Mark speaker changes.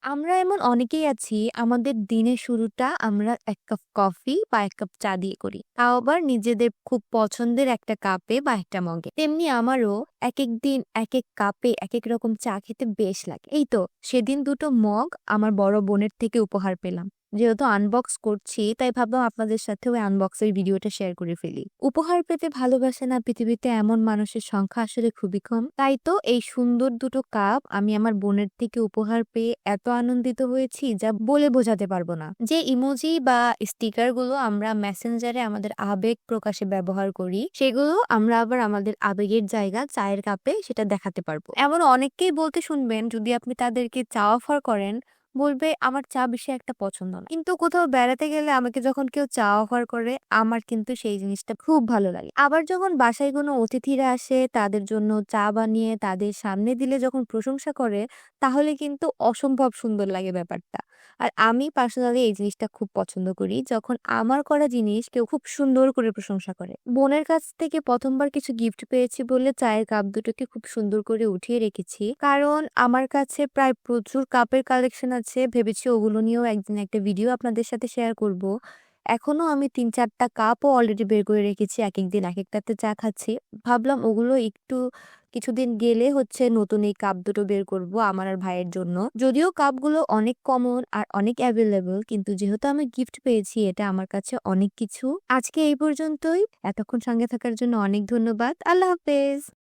Speaker 1: আমরা এমন অনেকেই আছি আমাদের দিনের শুরুটা আমরা ১ কাপ কফি বা ১ কাপ চা দিয়ে করি। তাও আবার নিজেদের খুব পছন্দের একটা কাপে বা একটা মগে। তেমনি আমারও একেক দিন একেক কাপে একেক রকম চা খেতে বেশ লাগে। এই তো সেদিন ২ টো মগ আমার বড় বোনের থেকে উপহার পেলাম। যেহেতু আনবক্স করছি তাই ভাবলাম আপনাদের সাথে ওই আনবক্সের ভিডিওটা শেয়ার করে ফেলি। উপহার পেতে ভালোবাসে না পৃথিবীতে এমন মানুষের সংখ্যা আসলে খুবই কম। তাই তো এই সুন্দর ২ টো কাপ আমি আমার বোনের থেকে উপহার পেয়ে এত আনন্দিত হয়েছি যা বলে বোঝাতে পারব না। যে ইমোজি বা স্টিকার গুলো আমরা মেসেঞ্জারে আমাদের আবেগ প্রকাশে ব্যবহার করি, সেগুলো আমরা আবার আমাদের আবেগের জায়গা চায়ের কাপে সেটা দেখাতে পারবো। এমন অনেককেই বলতে শুনবেন যদি আপনি তাদেরকে চা অফার করেন, বলবে আমার চা বেশি একটা পছন্দ না। কিন্তু কোথাও বেড়াতে গেলে আমাকে যখন কেউ চা অফার করে আমার কিন্তু সেই জিনিসটা খুব ভালো লাগে। আবার যখন বাসায় কোনো অতিথিরা আসে তাদের জন্য চা বানিয়ে তাদের সামনে দিলে যখন প্রশংসা করে তাহলে কিন্তু অসম্ভব সুন্দর লাগে ব্যাপারটা। আর আমি পার্সোনালি এই জিনিসটা খুব পছন্দ করি যখন আমার করা জিনিস কেউ খুব সুন্দর করে প্রশংসা করে। বোনের কাছ থেকে ১ম বার কিছু গিফট পেয়েছি বলে চায়ের কাপ দুটোকে খুব সুন্দর করে উঠিয়ে রেখেছি। কারণ আমার কাছে প্রায় প্রচুর কাপের কালেকশন আছে। ভেবেছি ওগুলো নিয়েও একদিন একটা ভিডিও আপনাদের সাথে শেয়ার করব। এখনো আমি ৩-৪ টা কাপও অলরেডি বের করে রেখেছি। একেক দিন একেকটাতে চা খাচ্ছি। ভাবলাম ওগুলো একটু কিছুদিন গেলে হচ্ছে নতুন এই কাপ দুটো বের করব আমার আর ভাইয়ের জন্য। যদিও কাপগুলো অনেক কমন আর অনেক এভেইলেবল কিন্তু যেহেতু আমি গিফট পেয়েছি এটা আমার কাছে অনেক কিছু। আজকে এই পর্যন্তই। এতক্ষণ সঙ্গে থাকার জন্য অনেক ধন্যবাদ। আল্লাহ হাফেজ।